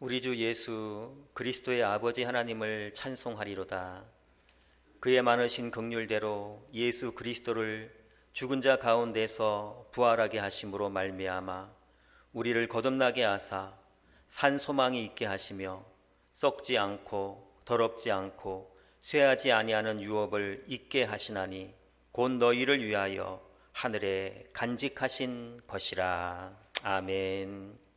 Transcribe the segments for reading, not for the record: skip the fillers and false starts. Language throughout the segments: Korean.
우리 주 예수 그리스도의 아버지 하나님을 찬송하리로다. 그의 많으신 긍휼대로 예수 그리스도를 죽은 자 가운데서 부활하게 하심으로 말미암아 우리를 거듭나게 하사 산 소망이 있게 하시며 썩지 않고 더럽지 않고 쇠하지 아니하는 유업을 있게 하시나니 곧 너희를 위하여 하늘에 간직하신 것이라. 아멘.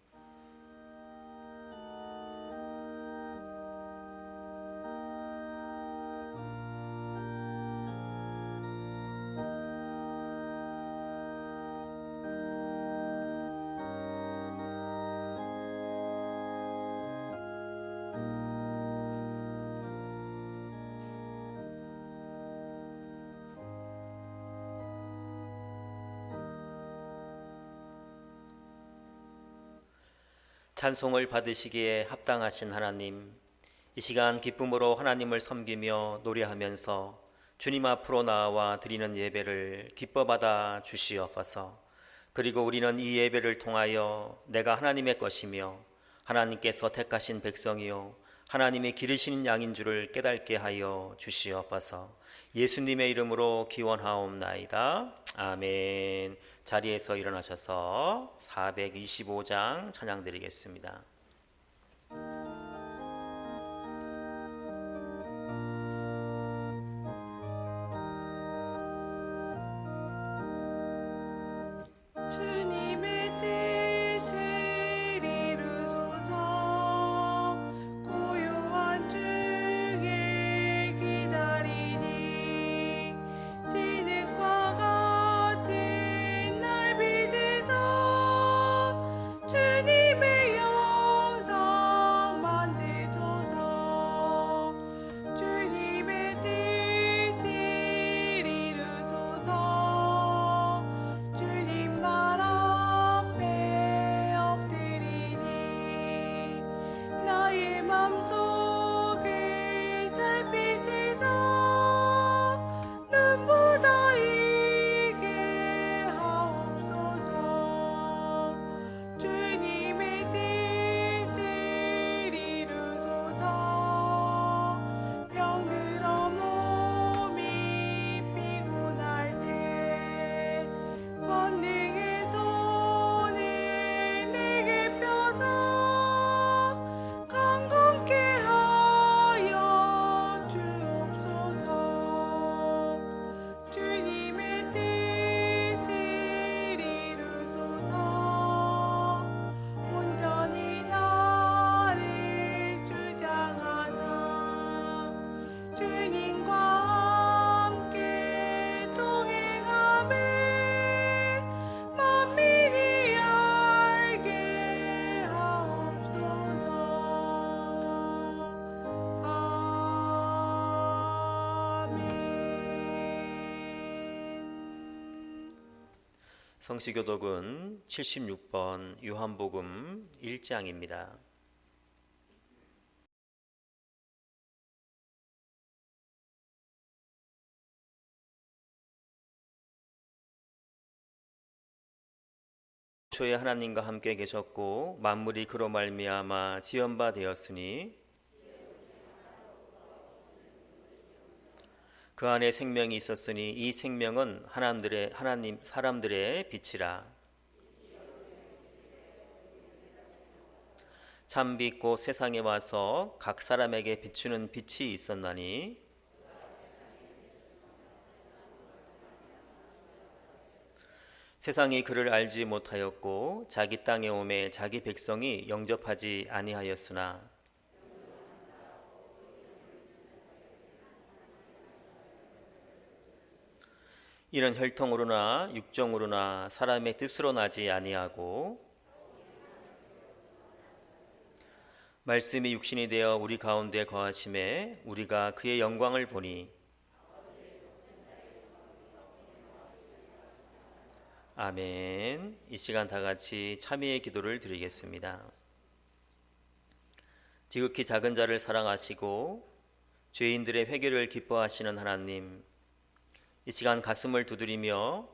찬송을 받으시기에 합당하신 하나님, 이 시간 기쁨으로 하나님을 섬기며 노래하면서 주님 앞으로 나와 드리는 예배를 기뻐 받아 주시옵소서. 그리고 우리는 이 예배를 통하여 내가 하나님의 것이며 하나님께서 택하신 백성이요 하나님이 기르시는 양인 줄을 깨닫게 하여 주시옵소서. 예수님의 이름으로 기원하옵나이다. 아멘. 자리에서 일어나셔서 425장 찬양 드리겠습니다. 성시교독은 76번 요한복음 1장입니다. 초에 하나님과 함께 계셨고 만물이 그로 말미암아 지은 바 되었으니 그 안에 생명이 있었으니 이 생명은 하나님 사람들의 빛이라. 참빛 곧 세상에 와서 각 사람에게 비추는 빛이 있었나니 세상이 그를 알지 못하였고 자기 땅에 오매 자기 백성이 영접하지 아니하였으나 이는 혈통으로나 육정으로나 사람의 뜻으로 나지 아니하고 말씀이 육신이 되어 우리 가운데 거하심에 우리가 그의 영광을 보니 아멘. 이 시간 다 같이 참회의 기도를 드리겠습니다. 지극히 작은 자를 사랑하시고 죄인들의 회개를 기뻐하시는 하나님, 이 시간 가슴을 두드리며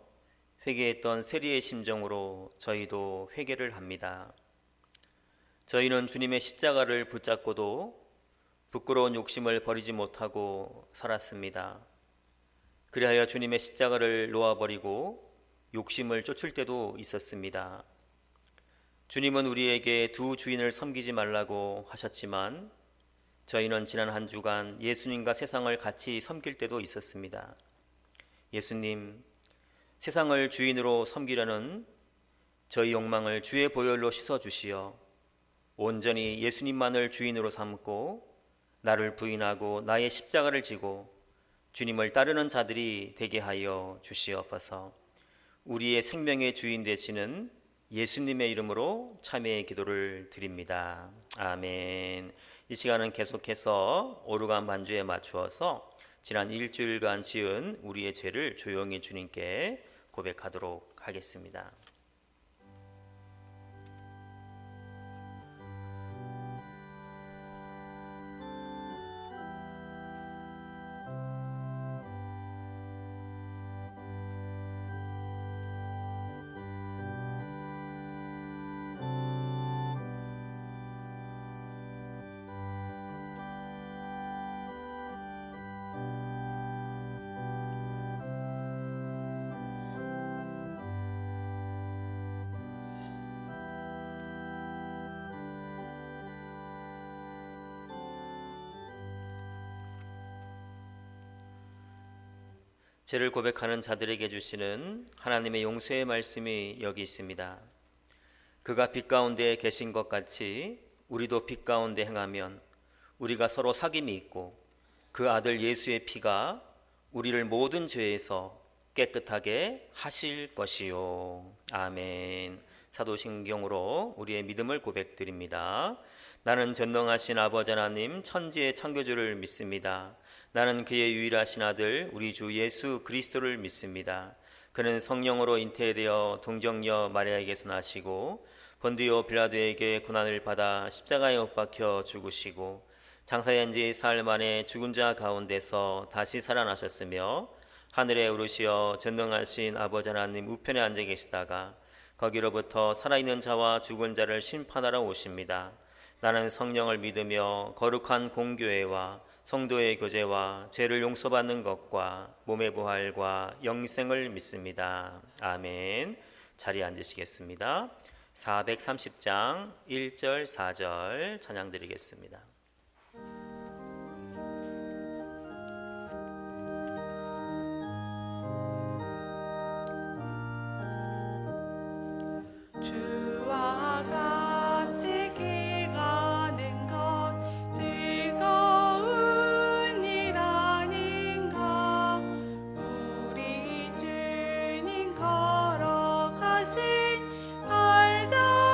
회개했던 세리의 심정으로 저희도 회개를 합니다. 저희는 주님의 십자가를 붙잡고도 부끄러운 욕심을 버리지 못하고 살았습니다. 그리하여 주님의 십자가를 놓아버리고 욕심을 쫓을 때도 있었습니다. 주님은 우리에게 두 주인을 섬기지 말라고 하셨지만 저희는 지난 한 주간 예수님과 세상을 같이 섬길 때도 있었습니다. 예수님, 세상을 주인으로 섬기려는 저희 욕망을 주의 보혈로 씻어주시어 온전히 예수님만을 주인으로 삼고 나를 부인하고 나의 십자가를 지고 주님을 따르는 자들이 되게 하여 주시옵소서. 우리의 생명의 주인 되시는 예수님의 이름으로 참회의 기도를 드립니다. 아멘. 이 시간은 계속해서 오르간 반주에 맞추어서 지난 일주일간 지은 우리의 죄를 조용히 주님께 고백하도록 하겠습니다. 죄를 고백하는 자들에게 주시는 하나님의 용서의 말씀이 여기 있습니다. 그가 빛 가운데 계신 것 같이 우리도 빛 가운데 행하면 우리가 서로 사귐이 있고 그 아들 예수의 피가 우리를 모든 죄에서 깨끗하게 하실 것이요. 아멘. 사도신경으로 우리의 믿음을 고백드립니다. 나는 전능하신 아버지 하나님 천지의 창조주를 믿습니다. 나는 그의 유일하신 아들 우리 주 예수 그리스도를 믿습니다. 그는 성령으로 잉태되어 동정녀 마리아에게서 나시고 본디오 빌라도에게 고난을 받아 십자가에 못 박혀 죽으시고 장사한 지 사흘 만에 죽은 자 가운데서 다시 살아나셨으며 하늘에 오르시어 전능하신 아버지 하나님 우편에 앉아 계시다가 거기로부터 살아있는 자와 죽은 자를 심판하러 오십니다. 나는 성령을 믿으며 거룩한 공교회와 성도의 교제와 죄를 용서받는 것과 몸의 부활과 영생을 믿습니다. 아멘. 자리에 앉으시겠습니다. 430장 1절 4절 찬양 드리겠습니다. 주와 같이 길 가는 것 즐거운 일 아닌가. 우리 주님 걸어가신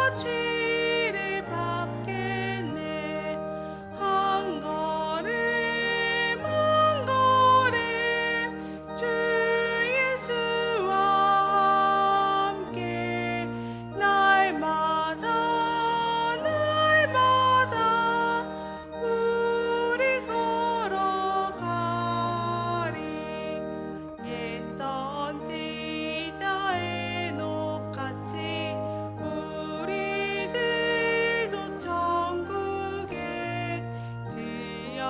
발자취를 밟겠네. 한 걸음 한 걸음 주 예수와 함께 날마다 날마다 우리 걸어가리. 옛선 지자의 녹같이 우리들도 천국에 들려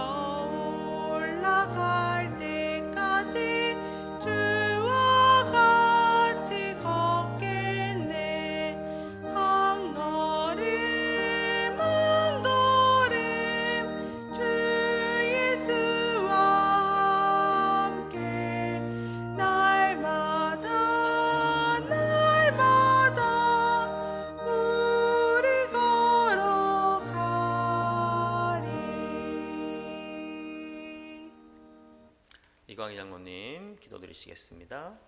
올라갈 때까지 주와 같이 걷겠네. 한 걸음 한 걸음 주 예수와 함께 날마다 날마다 우리 걸어가리. 이광희 장로님 기도드리시겠습니다.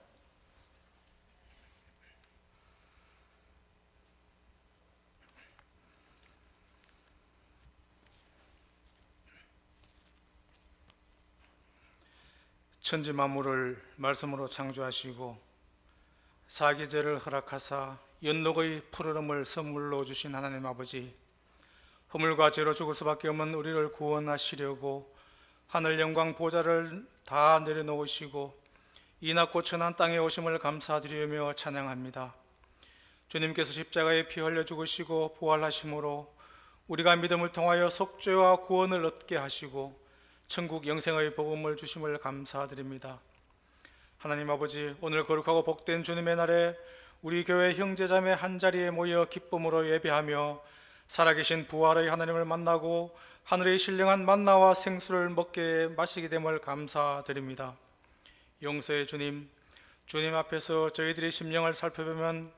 천지 만물을 말씀으로 창조하시고 사계절을 허락하사 연록의 푸르름을 선물로 주신 하나님 아버지, 허물과 죄로 죽을 수밖에 없는 우리를 구원하시려고 하늘 영광 보좌를 다 내려놓으시고 이 낮고 천한 땅에 오심을 감사드리며 찬양합니다. 주님께서 십자가에 피 흘려 죽으시고 부활하심으로 우리가 믿음을 통하여 속죄와 구원을 얻게 하시고 천국 영생의 복음을 주심을 감사드립니다. 하나님 아버지, 오늘 거룩하고 복된 주님의 날에 우리 교회 형제자매 한자리에 모여 기쁨으로 예배하며 살아계신 부활의 하나님을 만나고 하늘의 신령한 만나와 생수를 먹게 마시게 됨을 감사드립니다. 용서의 주님, 주님 앞에서 저희들의 심령을 살펴보면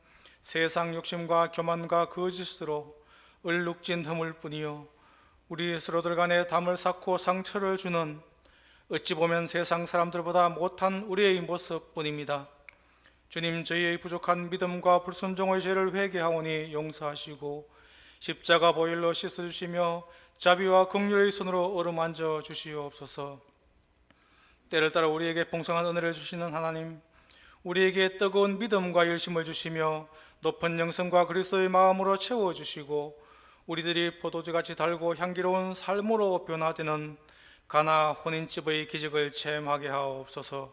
세상 욕심과 교만과 거짓으로 얼룩진 허물뿐이요 우리 스스로들 간에 담을 쌓고 상처를 주는 어찌 보면 세상 사람들보다 못한 우리의 모습뿐입니다. 주님, 저희의 부족한 믿음과 불순종의 죄를 회개하오니 용서하시고 십자가 보혈로 씻어주시며 자비와 긍휼의 손으로 어루만져 주시옵소서. 때를 따라 우리에게 풍성한 은혜를 주시는 하나님, 우리에게 뜨거운 믿음과 열심을 주시며 높은 영성과 그리스도의 마음으로 채워주시고 우리들이 포도주같이 달고 향기로운 삶으로 변화되는 가나 혼인집의 기적을 체험하게 하옵소서.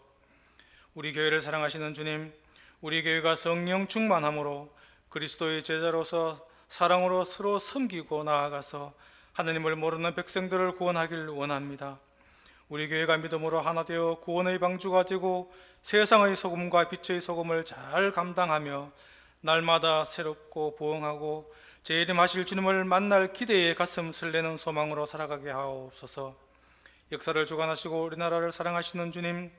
우리 교회를 사랑하시는 주님, 우리 교회가 성령 충만함으로 그리스도의 제자로서 사랑으로 서로 섬기고 나아가서 하나님을 모르는 백성들을 구원하길 원합니다. 우리 교회가 믿음으로 하나 되어 구원의 방주가 되고 세상의 소금과 빛의 소금을 잘 감당하며 날마다 새롭고 부흥하고 재림하실 주님을 만날 기대에 가슴 설레는 소망으로 살아가게 하옵소서. 역사를 주관하시고 우리나라를 사랑하시는 주님,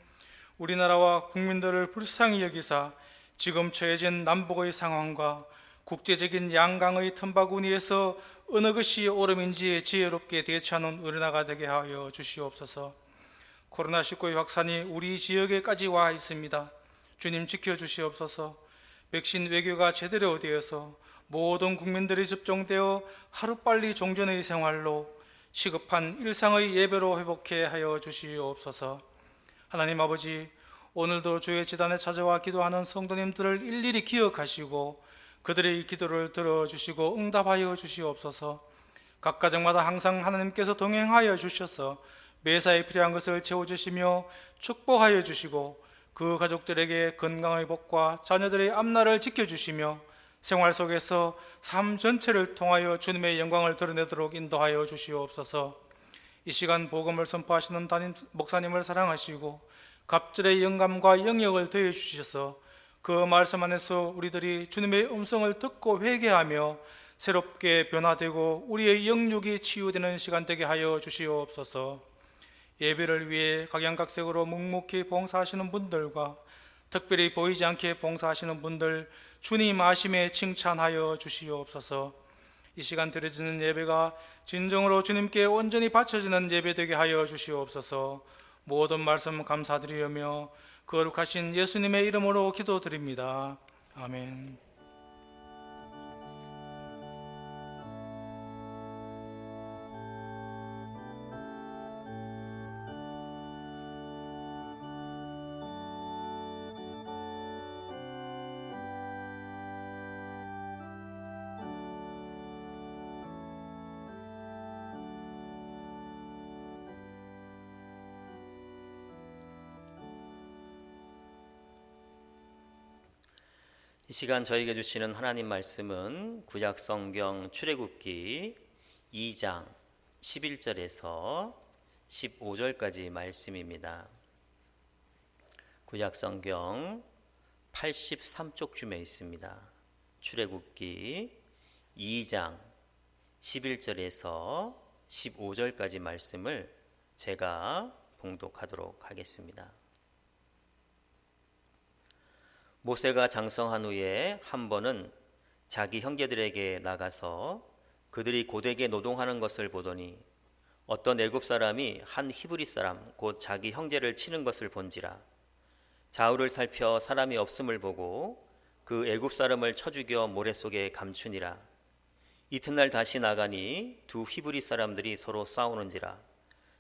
우리나라와 국민들을 불쌍히 여기사 지금 처해진 남북의 상황과 국제적인 양강의 틈바구니에서 어느 것이 옳음인지 지혜롭게 대처하는 우리나라가 되게 하여 주시옵소서. 코로나19의 확산이 우리 지역에까지 와 있습니다. 주님, 지켜주시옵소서. 백신 외교가 제대로 되어서 모든 국민들이 접종되어 하루빨리 종전의 생활로 시급한 일상의 예배로 회복해 하여 주시옵소서. 하나님 아버지, 오늘도 주의 지단에 찾아와 기도하는 성도님들을 일일이 기억하시고 그들의 기도를 들어주시고 응답하여 주시옵소서. 각 가정마다 항상 하나님께서 동행하여 주셔서 매사에 필요한 것을 채워주시며 축복하여 주시고 그 가족들에게 건강의 복과 자녀들의 앞날을 지켜주시며 생활 속에서 삶 전체를 통하여 주님의 영광을 드러내도록 인도하여 주시옵소서. 이 시간 복음을 선포하시는 담임 목사님을 사랑하시고 갑절의 영감과 영역을 더해 주셔서 그 말씀 안에서 우리들이 주님의 음성을 듣고 회개하며 새롭게 변화되고 우리의 영육이 치유되는 시간 되게 하여 주시옵소서. 예배를 위해 각양각색으로 묵묵히 봉사하시는 분들과 특별히 보이지 않게 봉사하시는 분들 주님 아심에 칭찬하여 주시옵소서. 이 시간 드려지는 예배가 진정으로 주님께 온전히 바쳐지는 예배 되게 하여 주시옵소서. 모든 말씀 감사드리며 거룩하신 예수님의 이름으로 기도드립니다. 아멘. 이 시간 저에게 주시는 하나님 말씀은 구약 성경 출애굽기 2장 11절에서 15절까지 말씀입니다. 구약 성경 83쪽쯤에 있습니다. 출애굽기 2장 11절에서 15절까지 말씀을 제가 봉독하도록 하겠습니다. 모세가 장성한 후에 한 번은 자기 형제들에게 나가서 그들이 고되게 노동하는 것을 보더니 어떤 애굽 사람이 한 히브리 사람 곧 자기 형제를 치는 것을 본지라. 좌우를 살펴 사람이 없음을 보고 그 애굽 사람을 쳐 죽여 모래 속에 감추니라. 이튿날 다시 나가니 두 히브리 사람들이 서로 싸우는지라.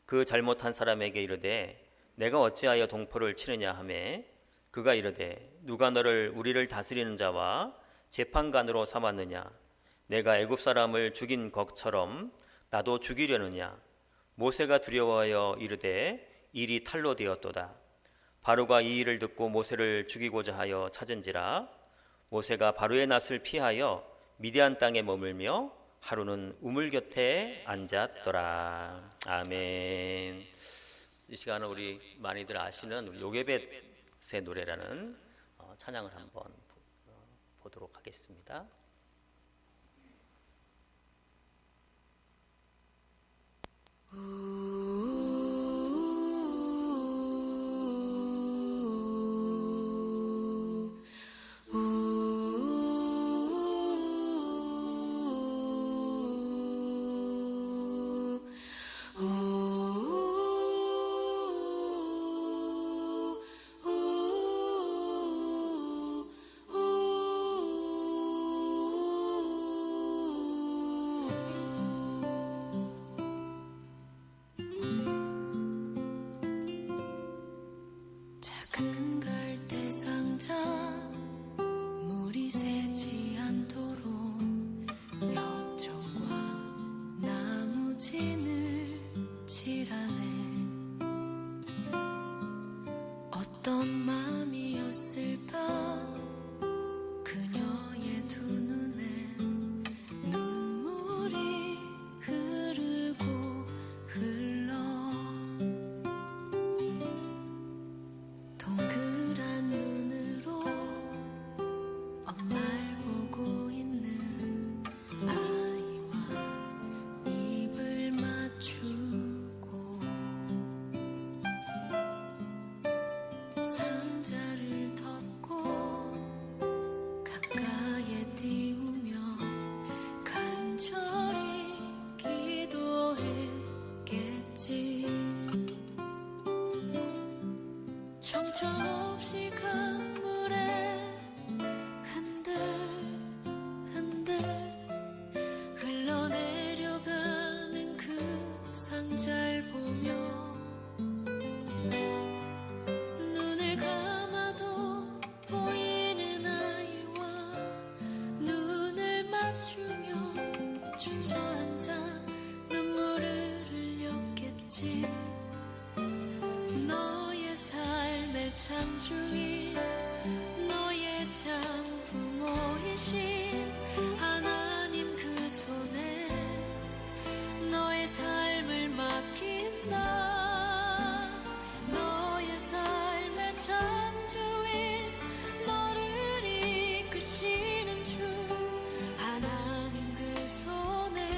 그 잘못한 사람에게 이르되 내가 어찌하여 동포를 치느냐 하매 그가 이르되 누가 너를 우리를 다스리는 자와 재판관으로 삼았느냐? 내가 애굽 사람을 죽인 것처럼 나도 죽이려느냐? 모세가 두려워하여 이르되 일이 탈로 되었도다. 바로가 이 일을 듣고 모세를 죽이고자 하여 찾은지라. 모세가 바로의 낯을 피하여 미디안 땅에 머물며 하루는 우물 곁에 앉았더라. 아멘. 이 시간은 우리 많이들 아시는 우리 요게벳의 노래라는 찬양을 한번 보도록 하겠습니다. 작은 갈대 상자 물이 새지 않도록 역청과 나무진을 칠하네. 어떤 마음이었을까 그녀의 두 눈엔 눈물이 흐르고 흘러 동그란 눈으로 엄마를 보고 있는 아이와 입을 맞추고 상자를 덮고 가까이에 띄우며 간절히 기도했겠지. 정처 없이 강물에 흔들흔들 흘러내려가는 그 상자를 보며 눈을 감아도 보이는 아이와 눈을 맞추며 주저앉아 눈물을 흘렸겠지. 너의 삶의 창조인 너의 장부모이신 하나님 그 손에 너의 삶을 맡긴다. 너의 삶의 창조인 너를 이끄시는 주 하나님 그 손에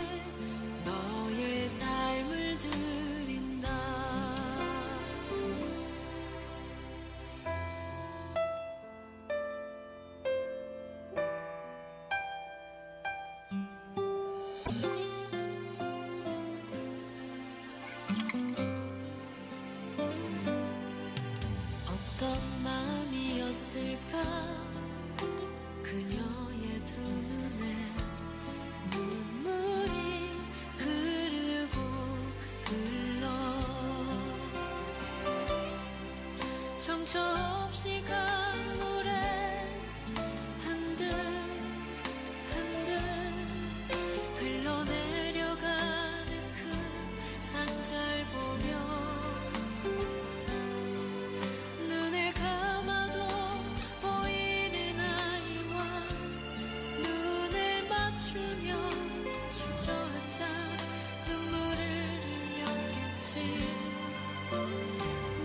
너의 삶을 드린다. 어떤 마음이었을까 그녀의 두 눈에 눈물이 흐르고 흘러 정처 없이 강물에 흔들흔들 흘러내려가는 그 상자를 보며 눈을 감아도 보이는 아이와 눈을 맞추며 주저앉아 눈물을 흘렸겠지.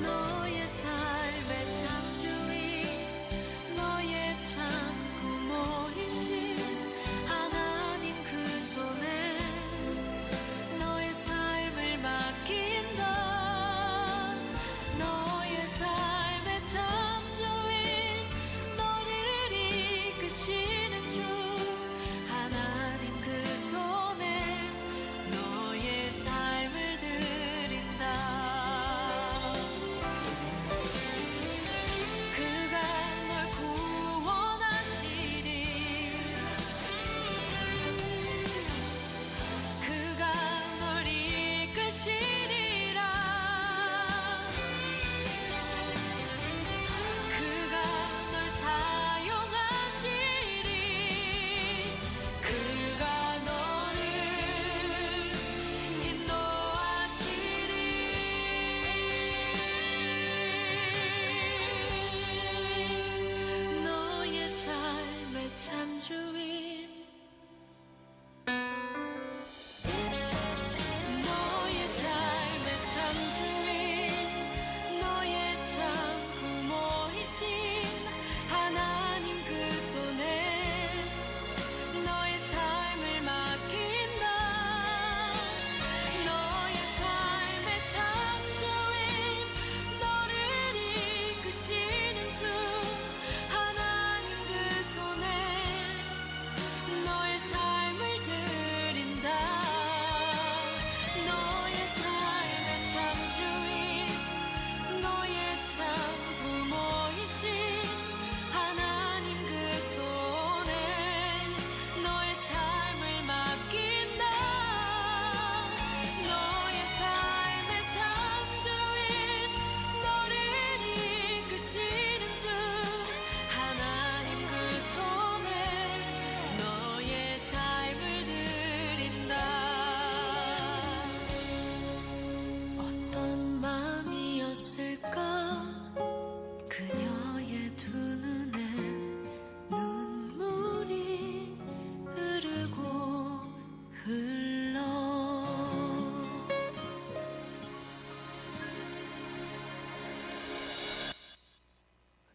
너의 삶의 창조인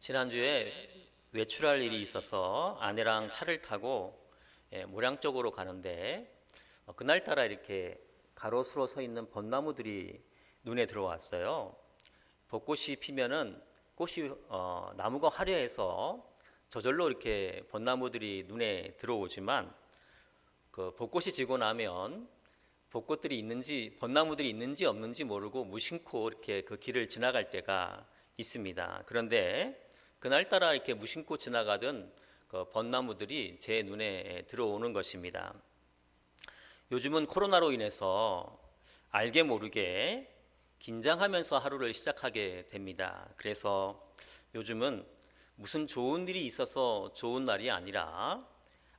지난주에 외출할 일이 있어서 아내랑 차를 타고 모량 쪽으로 가는데 그날따라 이렇게 가로수로 서 있는 벚나무들이 눈에 들어왔어요. 벚꽃이 피면은 꽃이 나무가 화려해서 저절로 이렇게 벚나무들이 눈에 들어오지만 그 벚꽃이 지고 나면 벚꽃들이 있는지 벚나무들이 있는지 없는지 모르고 무심코 이렇게 그 길을 지나갈 때가 있습니다. 그런데 그날따라 이렇게 무심코 지나가던 그 벚나무들이 제 눈에 들어오는 것입니다. 요즘은 코로나로 인해서 알게 모르게 긴장하면서 하루를 시작하게 됩니다. 그래서 요즘은 무슨 좋은 일이 있어서 좋은 날이 아니라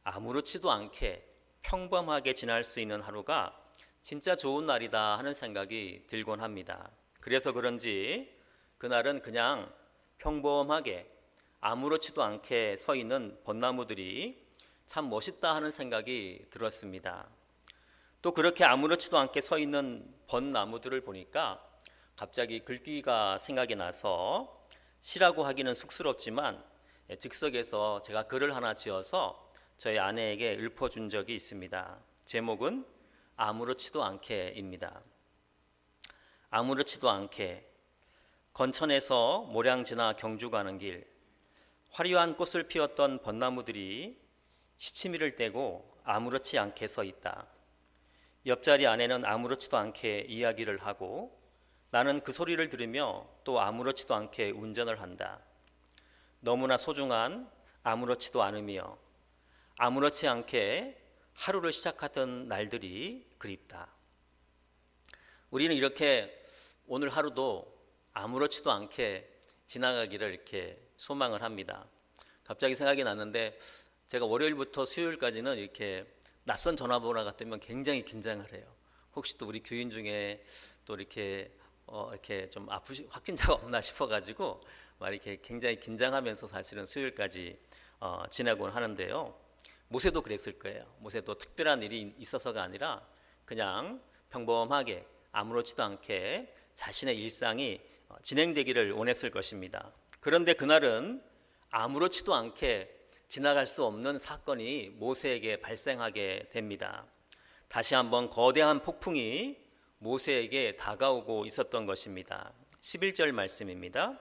아무렇지도 않게 평범하게 지날 수 있는 하루가 진짜 좋은 날이다 하는 생각이 들곤 합니다. 그래서 그런지 그날은 그냥 평범하게 아무렇지도 않게 서 있는 벚나무들이 참 멋있다 하는 생각이 들었습니다. 또 그렇게 아무렇지도 않게 서 있는 벚나무들을 보니까 갑자기 글귀가 생각이 나서 시라고 하기는 쑥스럽지만 즉석에서 제가 글을 하나 지어서 저희 아내에게 읊어준 적이 있습니다. 제목은 아무렇지도 않게입니다. 아무렇지도 않게 건천에서 모량 지나 경주 가는 길, 화려한 꽃을 피웠던 벚나무들이 시치미를 떼고 아무렇지 않게 서 있다. 옆자리 아내는 아무렇지도 않게 이야기를 하고 나는 그 소리를 들으며 또 아무렇지도 않게 운전을 한다. 너무나 소중한 아무렇지도 않으며 아무렇지 않게 하루를 시작하던 날들이 그립다. 우리는 이렇게 오늘 하루도 아무렇지도 않게 지나가기를 이렇게 소망을 합니다. 갑자기 생각이 났는데 제가 월요일부터 수요일까지는 이렇게 낯선 전화번호가 뜨면 굉장히 긴장을 해요. 혹시 또 우리 교인 중에 또 이렇게 좀 확진자가 없나 싶어가지고 막 이렇게 굉장히 긴장하면서 사실은 수요일까지 지내곤 하는데요. 모세도 그랬을 거예요. 모세도 특별한 일이 있어서가 아니라 그냥 평범하게 아무렇지도 않게 자신의 일상이 진행되기를 원했을 것입니다. 그런데 그날은 아무렇지도 않게 지나갈 수 없는 사건이 모세에게 발생하게 됩니다. 다시 한번 거대한 폭풍이 모세에게 다가오고 있었던 것입니다. 11절 말씀입니다.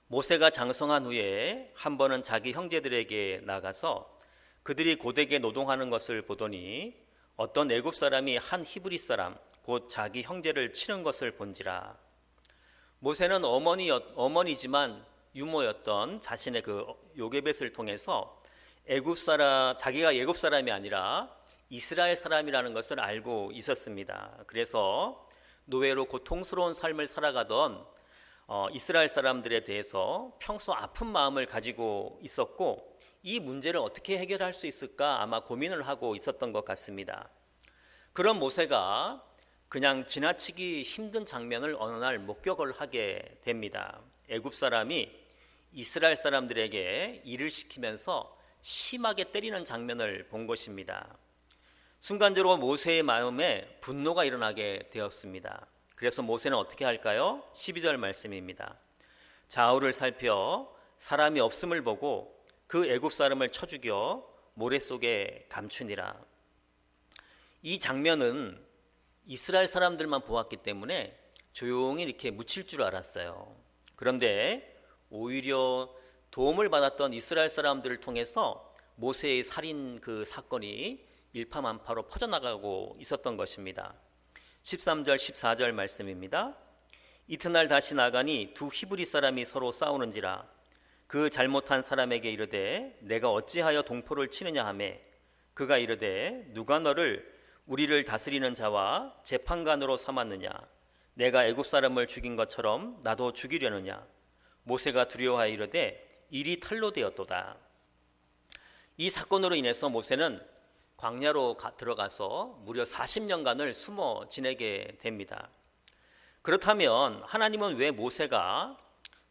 모세가 장성한 후에 한 번은 자기 형제들에게 나가서 그들이 고되게 노동하는 것을 보더니 어떤 애굽 사람이 한 히브리 사람 곧 자기 형제를 치는 것을 본지라. 모세는 어머니지만 유모였던 자신의 그 요게벳을 통해서 자기가 애굽 사람이 아니라 이스라엘 사람이라는 것을 알고 있었습니다. 그래서 노예로 고통스러운 삶을 살아가던 이스라엘 사람들에 대해서 평소 아픈 마음을 가지고 있었고 이 문제를 어떻게 해결할 수 있을까 아마 고민을 하고 있었던 것 같습니다. 그런 모세가 그냥 지나치기 힘든 장면을 어느 날 목격을 하게 됩니다. 애굽 사람이 이스라엘 사람들에게 일을 시키면서 심하게 때리는 장면을 본 것입니다. 순간적으로 모세의 마음에 분노가 일어나게 되었습니다. 그래서 모세는 어떻게 할까요? 12절 말씀입니다. 좌우를 살펴 사람이 없음을 보고 그 애굽 사람을 쳐 죽여 모래 속에 감추니라. 이 장면은 이스라엘 사람들만 보았기 때문에 조용히 이렇게 묻힐 줄 알았어요. 그런데 오히려 도움을 받았던 이스라엘 사람들을 통해서 모세의 살인 그 사건이 일파만파로 퍼져나가고 있었던 것입니다. 13절 14절 말씀입니다. 이튿날 다시 나가니 두 히브리 사람이 서로 싸우는지라. 그 잘못한 사람에게 이르되 내가 어찌하여 동포를 치느냐 하매 그가 이르되 누가 너를 우리를 다스리는 자와 재판관으로 삼았느냐. 내가 애굽 사람을 죽인 것처럼 나도 죽이려느냐. 모세가 두려워하여 이르되 일이 탈로 되었도다. 이 사건으로 인해서 모세는 광야로 들어가서 무려 40년간을 숨어 지내게 됩니다. 그렇다면 하나님은 왜 모세가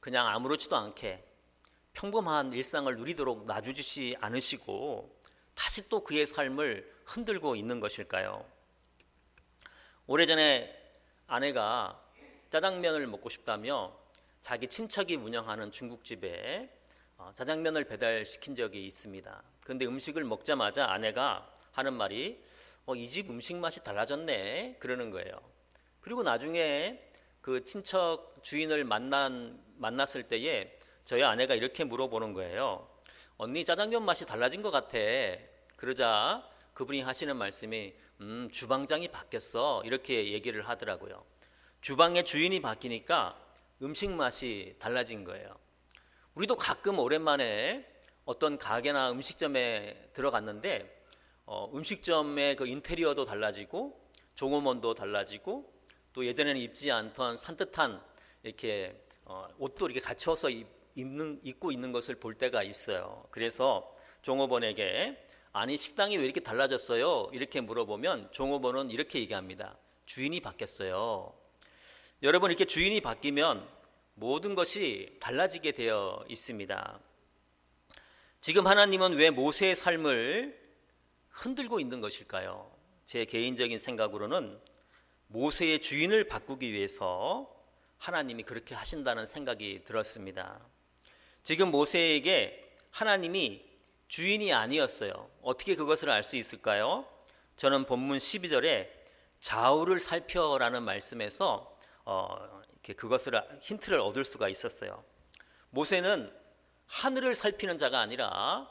그냥 아무렇지도 않게 평범한 일상을 누리도록 놔주지 않으시고 다시 또 그의 삶을 흔들고 있는 것일까요? 오래전에 아내가 짜장면을 먹고 싶다며 자기 친척이 운영하는 중국집에 짜장면을 배달시킨 적이 있습니다. 그런데 음식을 먹자마자 아내가 하는 말이 이 집 음식 맛이 달라졌네 그러는 거예요. 그리고 나중에 그 친척 주인을 만났을 때에 저희 아내가 이렇게 물어보는 거예요. 언니 짜장면 맛이 달라진 것 같아. 그러자 그분이 하시는 말씀이 주방장이 바뀌었어 이렇게 얘기를 하더라고요. 주방의 주인이 바뀌니까 음식 맛이 달라진 거예요. 우리도 가끔 오랜만에 어떤 가게나 음식점에 들어갔는데 음식점의 그 인테리어도 달라지고 종업원도 달라지고 또 예전에는 입지 않던 산뜻한 이렇게 옷도 이렇게 갖춰서 입고 있는 것을 볼 때가 있어요. 그래서 종업원에게 아니 식당이 왜 이렇게 달라졌어요? 이렇게 물어보면 종업원은 이렇게 얘기합니다. 주인이 바뀌었어요. 여러분 이렇게 주인이 바뀌면 모든 것이 달라지게 되어 있습니다. 지금 하나님은 왜 모세의 삶을 흔들고 있는 것일까요? 제 개인적인 생각으로는 모세의 주인을 바꾸기 위해서 하나님이 그렇게 하신다는 생각이 들었습니다. 지금 모세에게 하나님이 주인이 아니었어요. 어떻게 그것을 알 수 있을까요? 저는 본문 12절에 좌우를 살펴라는 말씀에서 이렇게 그것을 힌트를 얻을 수가 있었어요. 모세는 하늘을 살피는 자가 아니라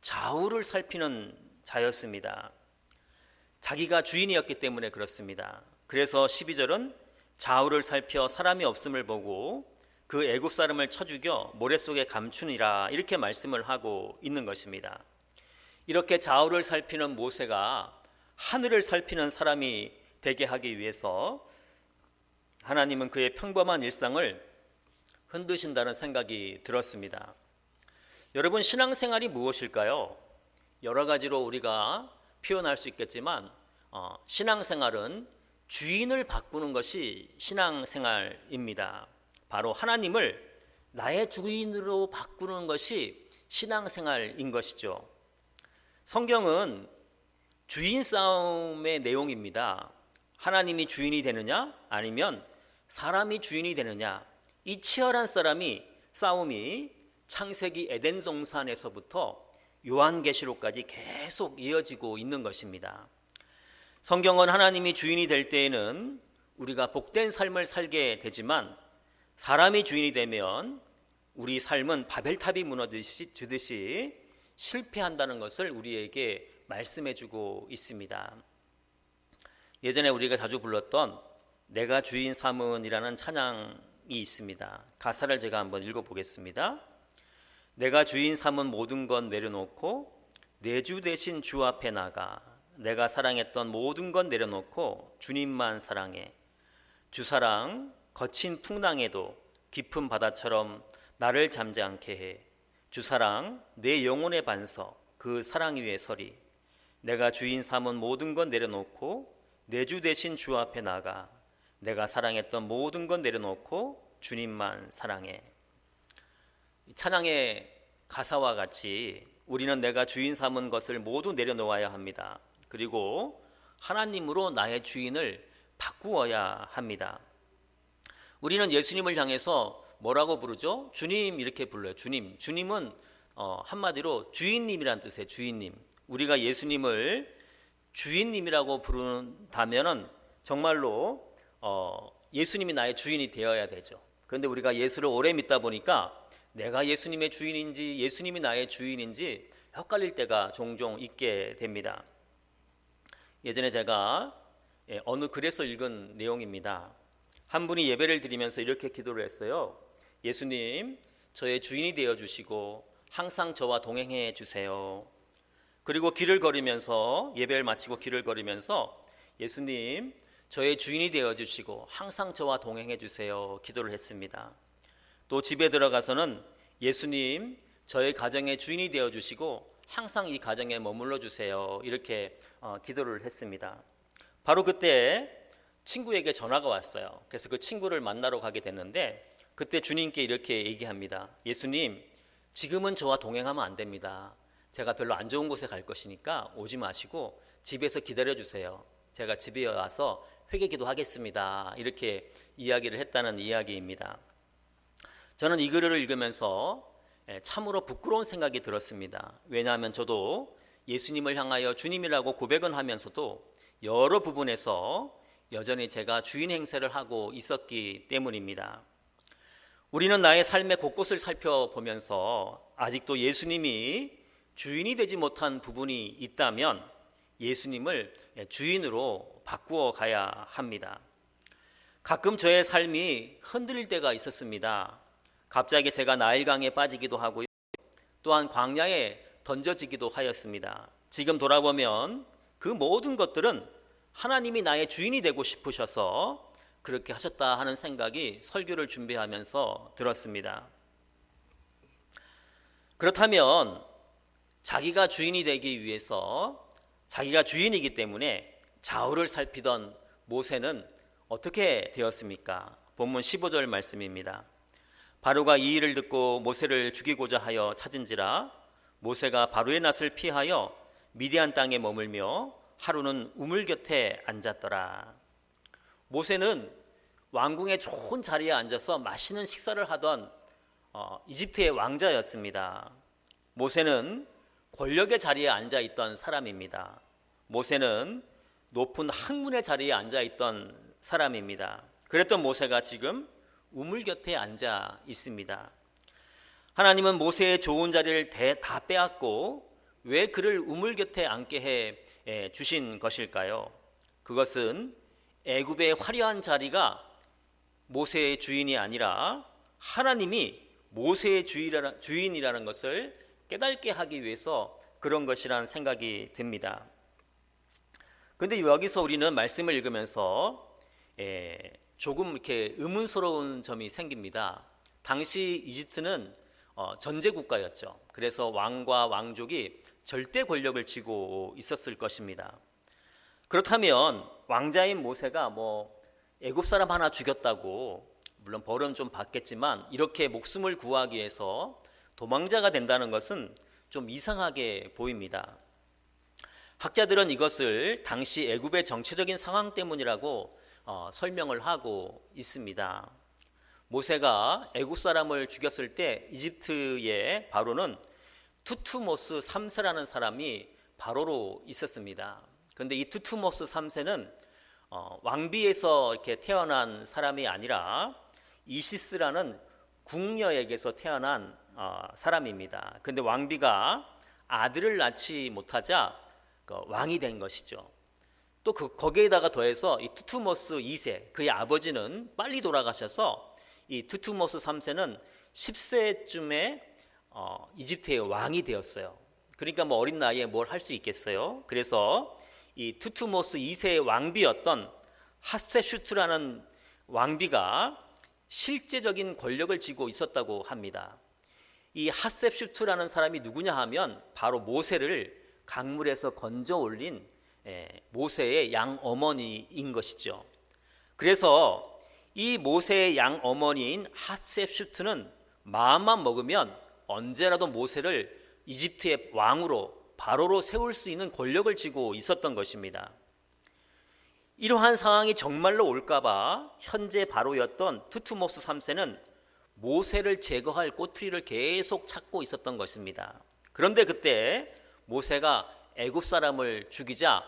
좌우를 살피는 자였습니다. 자기가 주인이었기 때문에 그렇습니다. 그래서 12절은 좌우를 살펴 사람이 없음을 보고 그 애굽 사람을 쳐 죽여 모래 속에 감추니라 이렇게 말씀을 하고 있는 것입니다. 이렇게 좌우를 살피는 모세가 하늘을 살피는 사람이 되게 하기 위해서 하나님은 그의 평범한 일상을 흔드신다는 생각이 들었습니다. 여러분 신앙생활이 무엇일까요? 여러 가지로 우리가 표현할 수 있겠지만 신앙생활은 주인을 바꾸는 것이 신앙생활입니다. 바로 하나님을 나의 주인으로 바꾸는 것이 신앙생활인 것이죠. 성경은 주인 싸움의 내용입니다. 하나님이 주인이 되느냐 아니면 사람이 주인이 되느냐 이 치열한 싸움이 창세기 에덴 동산에서부터 요한계시록까지 계속 이어지고 있는 것입니다. 성경은 하나님이 주인이 될 때에는 우리가 복된 삶을 살게 되지만 사람이 주인이 되면 우리 삶은 바벨탑이 무너지듯이 실패한다는 것을 우리에게 말씀해주고 있습니다. 예전에 우리가 자주 불렀던 내가 주인 삼은이라는 찬양이 있습니다. 가사를 제가 한번 읽어보겠습니다. 내가 주인 삼은 모든 것 내려놓고 내 주 대신 주 앞에 나가 내가 사랑했던 모든 것 내려놓고 주님만 사랑해 주 사랑 거친 풍랑에도 깊은 바다처럼 나를 잠지 않게 해 주 사랑 내 영혼의 반석 그 사랑 위에 서리 내가 주인 삼은 모든 것 내려놓고 내 주 대신 주 앞에 나가 내가 사랑했던 모든 것 내려놓고 주님만 사랑해. 이 찬양의 가사와 같이 우리는 내가 주인 삼은 것을 모두 내려놓아야 합니다. 그리고 하나님으로 나의 주인을 바꾸어야 합니다. 우리는 예수님을 향해서 뭐라고 부르죠? 주님 이렇게 불러요. 주님은 한마디로 주인님이란 뜻이에요. 주인님. 우리가 예수님을 주인님이라고 부른다면은 정말로 예수님이 나의 주인이 되어야 되죠. 그런데 우리가 예수를 오래 믿다 보니까 내가 예수님의 주인인지 예수님이 나의 주인인지 헷갈릴 때가 종종 있게 됩니다. 예전에 제가 어느 글에서 읽은 내용입니다. 한 분이 예배를 드리면서 이렇게 기도를 했어요. 예수님, 저의 주인이 되어주시고 항상 저와 동행해 주세요. 그리고 길을 걸으면서 예배를 마치고 길을 걸으면서 예수님, 저의 주인이 되어주시고 항상 저와 동행해 주세요. 기도를 했습니다. 또 집에 들어가서는 예수님, 저의 가정의 주인이 되어주시고 항상 이 가정에 머물러 주세요. 이렇게 기도를 했습니다. 바로 그때 친구에게 전화가 왔어요. 그래서 그 친구를 만나러 가게 됐는데 그때 주님께 이렇게 얘기합니다. 예수님, 지금은 저와 동행하면 안 됩니다. 제가 별로 안 좋은 곳에 갈 것이니까 오지 마시고 집에서 기다려 주세요. 제가 집에 와서 회개기도 하겠습니다. 이렇게 이야기를 했다는 이야기입니다. 저는 이 글을 읽으면서 참으로 부끄러운 생각이 들었습니다. 왜냐하면 저도 예수님을 향하여 주님이라고 고백은 하면서도 여러 부분에서 여전히 제가 주인 행세를 하고 있었기 때문입니다. 우리는 나의 삶의 곳곳을 살펴보면서 아직도 예수님이 주인이 되지 못한 부분이 있다면 예수님을 주인으로 바꾸어 가야 합니다. 가끔 저의 삶이 흔들릴 때가 있었습니다. 갑자기 제가 나일강에 빠지기도 하고요. 또한 광야에 던져지기도 하였습니다. 지금 돌아보면 그 모든 것들은 하나님이 나의 주인이 되고 싶으셔서 그렇게 하셨다 하는 생각이 설교를 준비하면서 들었습니다. 그렇다면 자기가 주인이 되기 위해서 자기가 주인이기 때문에 좌우를 살피던 모세는 어떻게 되었습니까? 본문 15절 말씀입니다. 바로가 이 일을 듣고 모세를 죽이고자 하여 찾은지라 모세가 바로의 낯을 피하여 미디안 땅에 머물며 하루는 우물 곁에 앉았더라. 모세는 왕궁의 좋은 자리에 앉아서 맛있는 식사를 하던 이집트의 왕자였습니다. 모세는 권력의 자리에 앉아 있던 사람입니다. 모세는 높은 학문의 자리에 앉아 있던 사람입니다. 그랬던 모세가 지금 우물 곁에 앉아 있습니다. 하나님은 모세의 좋은 자리를 다 빼앗고 왜 그를 우물 곁에 앉게 해 주신 것일까요? 그것은 애굽의 화려한 자리가 모세의 주인이 아니라 하나님이 모세의 주인이라는 것을 깨닫게 하기 위해서 그런 것이라는 생각이 듭니다. 그런데 여기서 우리는 말씀을 읽으면서 조금 이렇게 의문스러운 점이 생깁니다. 당시 이집트는 전제 국가였죠. 그래서 왕과 왕족이 절대 권력을 쥐고 있었을 것입니다. 그렇다면 왕자인 모세가 애굽 사람 하나 죽였다고 물론 벌은 좀 받겠지만 이렇게 목숨을 구하기 위해서 도망자가 된다는 것은 좀 이상하게 보입니다. 학자들은 이것을 당시 애굽의 정치적인 상황 때문이라고 설명을 하고 있습니다. 모세가 애굽 사람을 죽였을 때 이집트의 바로는 투투모스 3세라는 사람이 바로로 있었습니다. 그런데 이 투투모스 3세는 왕비에서 이렇게 태어난 사람이 아니라 이시스라는 궁녀에게서 태어난 사람입니다. 그런데 왕비가 아들을 낳지 못하자 왕이 된 것이죠. 또 거기에다가 더해서 이 투투모스 2세 그의 아버지는 빨리 돌아가셔서 이 투투모스 3세는 10세쯤에 이집트의 왕이 되었어요. 그러니까 어린 나이에 뭘 할 수 있겠어요. 그래서 이 투투모스 2세의 왕비였던 하스테슈트라는 왕비가 실제적인 권력을 쥐고 있었다고 합니다. 이 하셉슈트라는 사람이 누구냐 하면 바로 모세를 강물에서 건져 올린 모세의 양어머니인 것이죠. 그래서 이 모세의 양어머니인 하셉슈트는 마음만 먹으면 언제라도 모세를 이집트의 왕으로 바로로 세울 수 있는 권력을 쥐고 있었던 것입니다. 이러한 상황이 정말로 올까봐 현재 바로였던 투투모스 3세는 모세를 제거할 꼬투리를 계속 찾고 있었던 것입니다. 그런데 그때 모세가 애굽 사람을 죽이자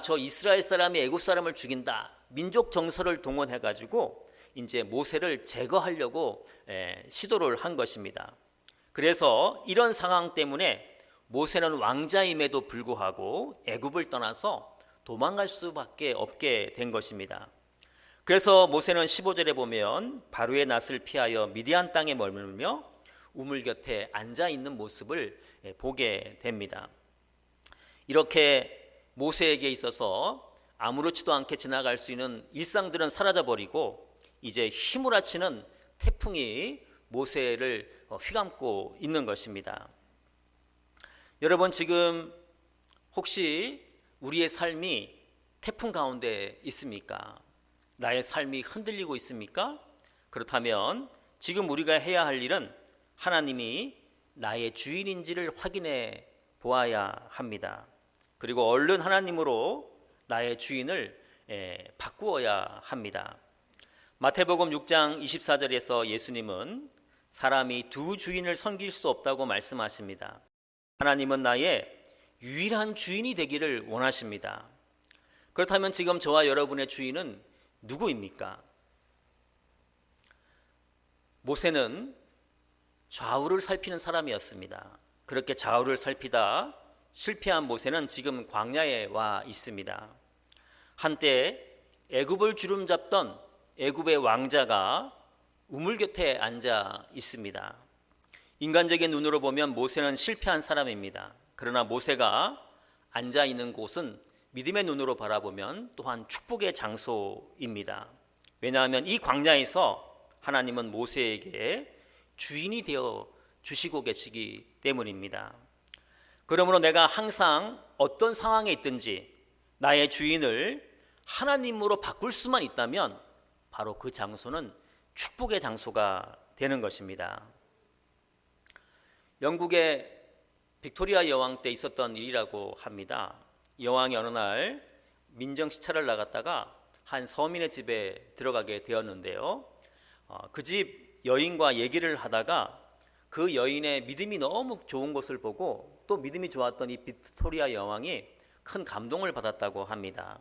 저 이스라엘 사람이 애굽 사람을 죽인다. 민족 정서를 동원해 가지고 이제 모세를 제거하려고 시도를 한 것입니다. 그래서 이런 상황 때문에 모세는 왕자임에도 불구하고 애굽을 떠나서 도망갈 수밖에 없게 된 것입니다. 그래서 모세는 15절에 보면 바로의 낯을 피하여 미디안 땅에 머물며 우물 곁에 앉아 있는 모습을 보게 됩니다. 이렇게 모세에게 있어서 아무렇지도 않게 지나갈 수 있는 일상들은 사라져버리고 이제 휘몰아치는 태풍이 모세를 휘감고 있는 것입니다. 여러분 지금 혹시 우리의 삶이 태풍 가운데 있습니까? 나의 삶이 흔들리고 있습니까? 그렇다면 지금 우리가 해야 할 일은 하나님이 나의 주인인지를 확인해 보아야 합니다. 그리고 얼른 하나님으로 나의 주인을 바꾸어야 합니다. 마태복음 6장 24절에서 예수님은 사람이 두 주인을 섬길 수 없다고 말씀하십니다. 하나님은 나의 유일한 주인이 되기를 원하십니다. 그렇다면 지금 저와 여러분의 주인은 누구입니까? 모세는 좌우를 살피는 사람이었습니다. 그렇게 좌우를 살피다 실패한 모세는 지금 광야에 와 있습니다. 한때 애굽을 주름잡던 애굽의 왕자가 우물 곁에 앉아 있습니다. 인간적인 눈으로 보면 모세는 실패한 사람입니다. 그러나 모세가 앉아 있는 곳은 믿음의 눈으로 바라보면 또한 축복의 장소입니다. 왜냐하면 이 광야에서 하나님은 모세에게 주인이 되어 주시고 계시기 때문입니다. 그러므로 내가 항상 어떤 상황에 있든지 나의 주인을 하나님으로 바꿀 수만 있다면 바로 그 장소는 축복의 장소가 되는 것입니다. 영국의 빅토리아 여왕 때 있었던 일이라고 합니다. 여왕이 어느 날 민정시찰을 나갔다가 한 서민의 집에 들어가게 되었는데요. 그 집 여인과 얘기를 하다가 그 여인의 믿음이 너무 좋은 것을 보고 또 믿음이 좋았던 이 빅토리아 여왕이 큰 감동을 받았다고 합니다.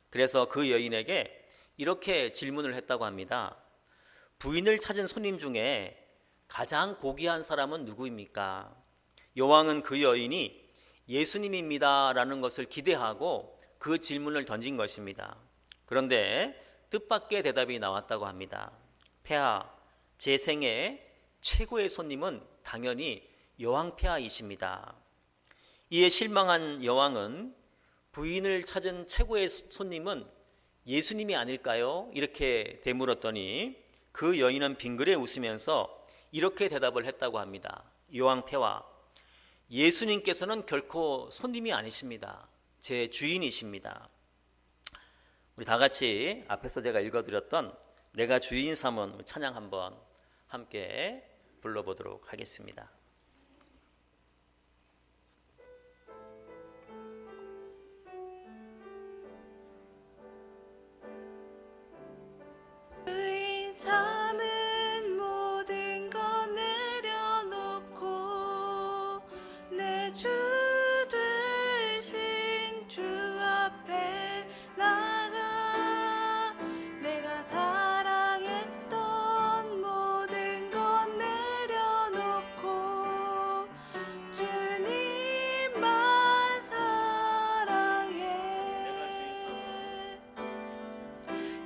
그래서 그 여인에게 이렇게 질문을 했다고 합니다. 부인을 찾은 손님 중에 가장 고귀한 사람은 누구입니까? 여왕은 그 여인이 예수님입니다 라는 것을 기대하고 그 질문을 던진 것입니다. 그런데 뜻밖의 대답이 나왔다고 합니다. 폐하, 제 생애 최고의 손님은 당연히 여왕 폐하이십니다. 이에 실망한 여왕은 부인을 찾은 최고의 손님은 예수님이 아닐까요? 이렇게 되물었더니 그 여인은 빙그레 웃으면서 이렇게 대답을 했다고 합니다. 여왕 폐하, 예수님께서는 결코 손님이 아니십니다. 제 주인이십니다. 우리 다 같이 앞에서 제가 읽어드렸던 내가 주인 삼은 찬양 한번 함께 불러보도록 하겠습니다. 주인 삼은 모든 것 내려놓고 내 주 되신 주 앞에 나가 내가 사랑했던 모든 것 내려놓고 주님만 사랑해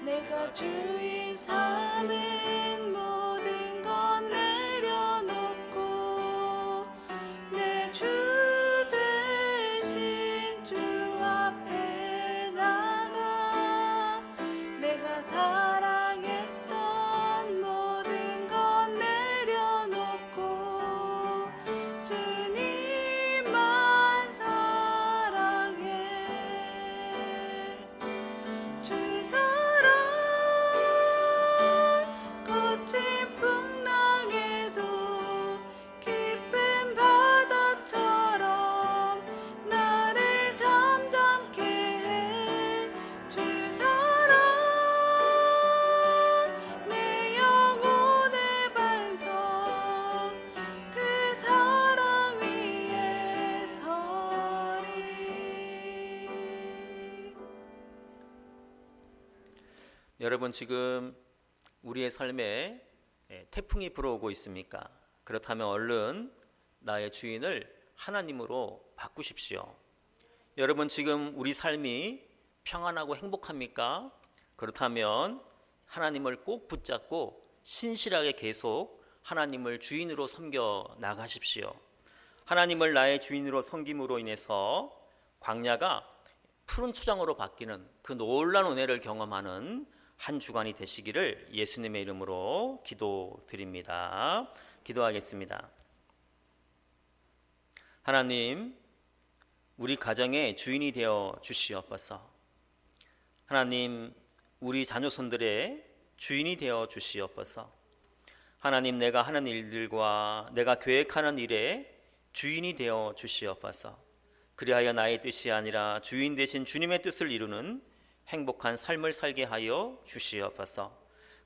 내가 주인 삼은 모든 것 내려놓고 내 주 되신 주 앞에 나가 내가 사랑했던 모든 것 내려놓고 주님만 사랑해 주 사랑 거친 풍랑에도 깊은 바다처럼 나를 잠잠케 해 주 사랑 내 영혼의 반석 그 사랑 위에 서리 여러분 지금 우리의 삶에 태풍이 불어오고 있습니까? 그렇다면 얼른 나의 주인을 하나님으로 바꾸십시오. 여러분 지금 우리 삶이 평안하고 행복합니까? 그렇다면 하나님을 꼭 붙잡고 신실하게 계속 하나님을 주인으로 섬겨 나가십시오. 하나님을 나의 주인으로 섬김으로 인해서 광야가 푸른 초장으로 바뀌는 그 놀라운 은혜를 경험하는 한 주간이 되시기를 예수님의 이름으로 기도드립니다. 기도하겠습니다. 하나님, 우리 가정의 주인이 되어 주시옵소서. 하나님, 우리 자녀손들의 주인이 되어 주시옵소서. 하나님, 내가 하는 일들과 내가 계획하는 일에 주인이 되어 주시옵소서. 그리하여 나의 뜻이 아니라 주인 되신 주님의 뜻을 이루는 행복한 삶을 살게 하여 주시옵소서.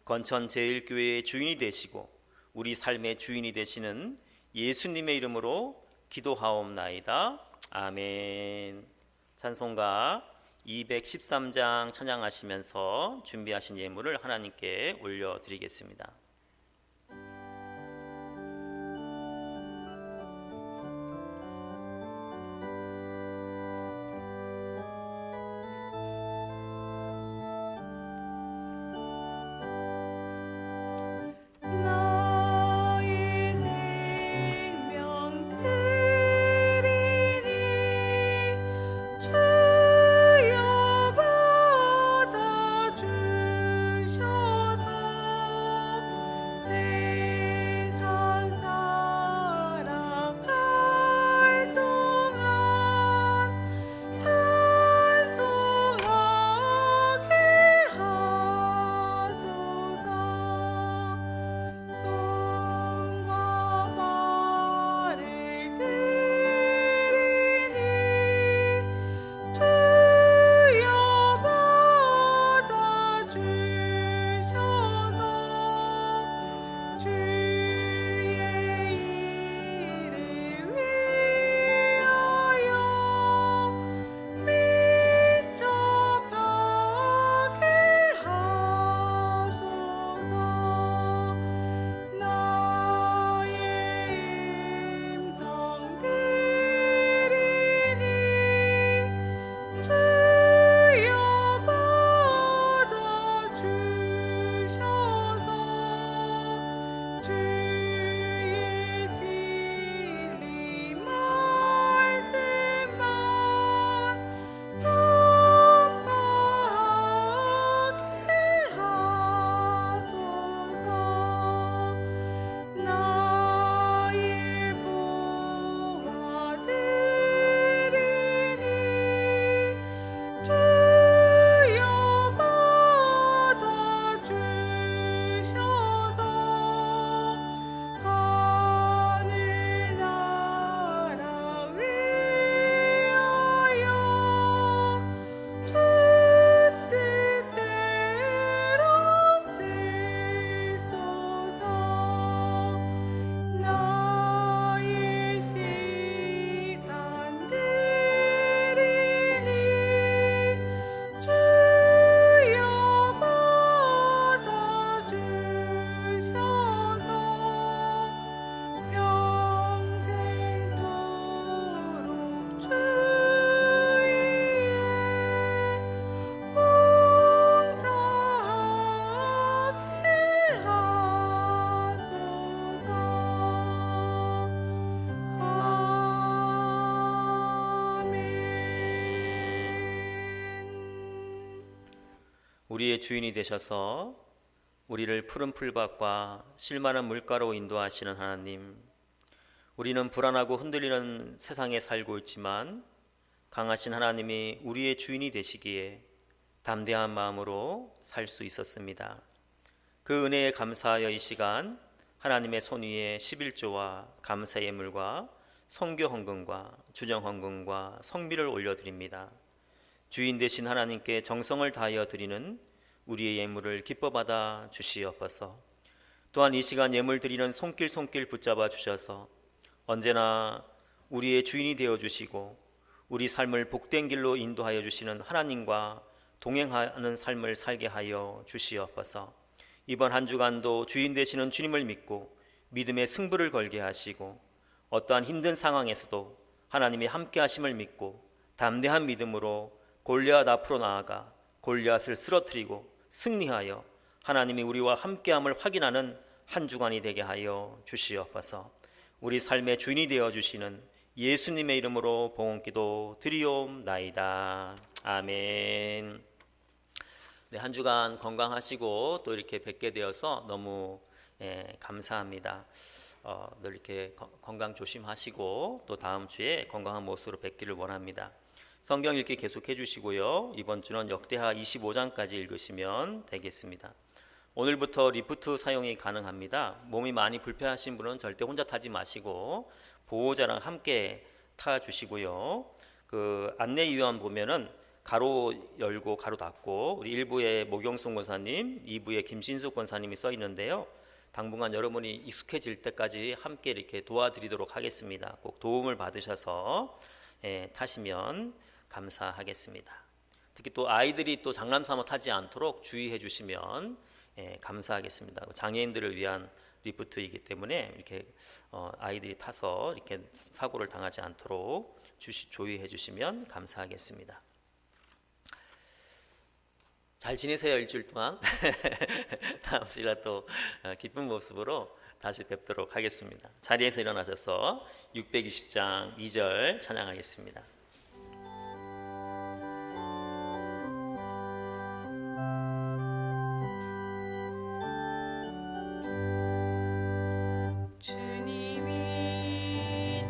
건천 제1교회의 주인이 되시고 우리 삶의 주인이 되시는 예수님의 이름으로 기도하옵나이다. 아멘. 찬송가 213장 찬양하시면서 준비하신 예물을 하나님께 올려드리겠습니다. 나의 생명 드리니 주여 받아주셔서 세상 살아갈 동안 찬송하게 하소서. 손과 발을 들이니 주여 받아주셔서 주의 일을 위하여 민첩하게 하소서. 나의 음성 드리니 주여 받아주셔서 주의 진리 말씀만 전파하게 하소서. 나의 보아 드리니 주여 받아주셔서 하늘나라 위하여 주 뜻대로 쓰소서. 나의 시간 드리니 주여 받아주셔서 평생토록 주 위에 봉사하게 하소서. 우리의 주인이 되셔서 우리를 푸른 풀밭과 실만한 물가로 인도하시는 하나님, 우리는 불안하고 흔들리는 세상에 살고 있지만 강하신 하나님이 우리의 주인이 되시기에 담대한 마음으로 살 수 있었습니다. 그 은혜에 감사하여 이 시간 하나님의 손 위에 11조와 감사 예물과 선교 헌금과 주정 헌금과 성비를 올려드립니다. 주인 되신 하나님께 정성을 다하여 드리는 우리의 예물을 기뻐 받아 주시옵소서. 또한 이 시간 예물 드리는 손길 붙잡아 주셔서 언제나 우리의 주인이 되어 주시고 우리 삶을 복된 길로 인도하여 주시는 하나님과 동행하는 삶을 살게 하여 주시옵소서. 이번 한 주간도 주인 되시는 주님을 믿고 믿음의 승부를 걸게 하시고 어떠한 힘든 상황에서도 하나님이 함께 하심을 믿고 담대한 믿음으로 골리앗 앞으로 나아가 골리앗을 쓰러뜨리고 승리하여 하나님이 우리와 함께함을 확인하는 한 주간이 되게 하여 주시옵소서. 우리 삶의 주인이 되어 주시는 예수님의 이름으로 봉헌기도 드리옵나이다. 아멘. 네, 한 주간 건강하시고 또 이렇게 뵙게 되어서 너무 감사합니다. 늘 이렇게 건강 조심하시고 또 다음 주에 건강한 모습으로 뵙기를 원합니다. 성경 읽기 계속해 주시고요. 이번 주는 역대하 25장까지 읽으시면 되겠습니다. 오늘부터 리프트 사용이 가능합니다. 몸이 많이 불편하신 분은 절대 혼자 타지 마시고 보호자랑 함께 타 주시고요. 그 안내 유언 보면은 가로 열고 가로 닫고 우리 1부에 모경순 권사님, 2부에 김신숙 권사님이 써 있는데요. 당분간 여러분이 익숙해질 때까지 함께 이렇게 도와드리도록 하겠습니다. 꼭 도움을 받으셔서 타시면 감사하겠습니다. 특히 또 아이들이 또 장난삼아 타지 않도록 주의해 주시면 감사하겠습니다. 장애인들을 위한 리프트이기 때문에 이렇게 아이들이 타서 이렇게 사고를 당하지 않도록 조의해 주시면 감사하겠습니다. 잘 지내세요, 일주일 동안. 다음 시간 또 기쁜 모습으로 다시 뵙도록 하겠습니다. 자리에서 일어나셔서 620장 2절 찬양하겠습니다. 주님이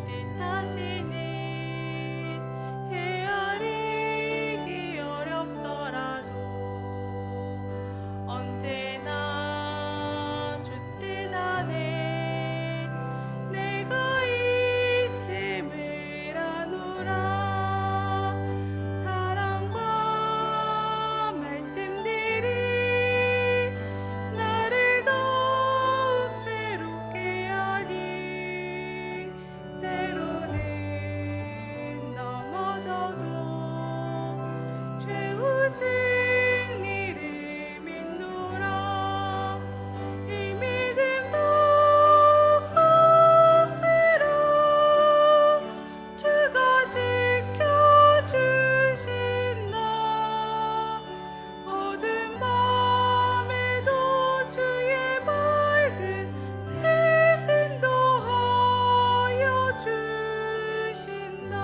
뜻하시는 헤아리기 어렵더라도 언제나 주 뜻 안에 내가 있음을 아노라. 사랑과 말씀들이 나를 더욱 새롭게 하니 때로는 넘어져도 최후 승리를 믿노라. 이 믿음 더욱 확실하 주가 지켜주신다. 어두운 밤에도 주의 밝은 빛은 더하여 주신다.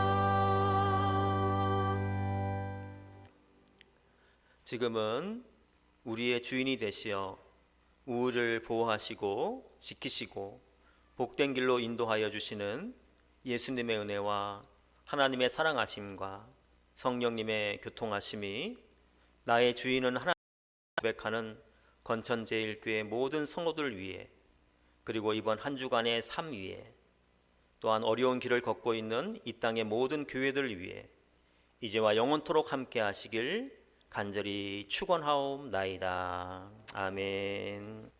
지금은 우리의 주인이 되시어 우리를 보호하시고 지키시고 복된 길로 인도하여 주시는 예수님의 은혜와 하나님의 사랑하심과 성령님의 교통하심이 나의 주인은 하나님 고백하는 건천제일교회 모든 성도들 위해, 그리고 이번 한 주간의 삶 위에, 또한 어려운 길을 걷고 있는 이 땅의 모든 교회들 위해 이제와 영원토록 함께 하시길 간절히 축원하옵나이다. 아멘.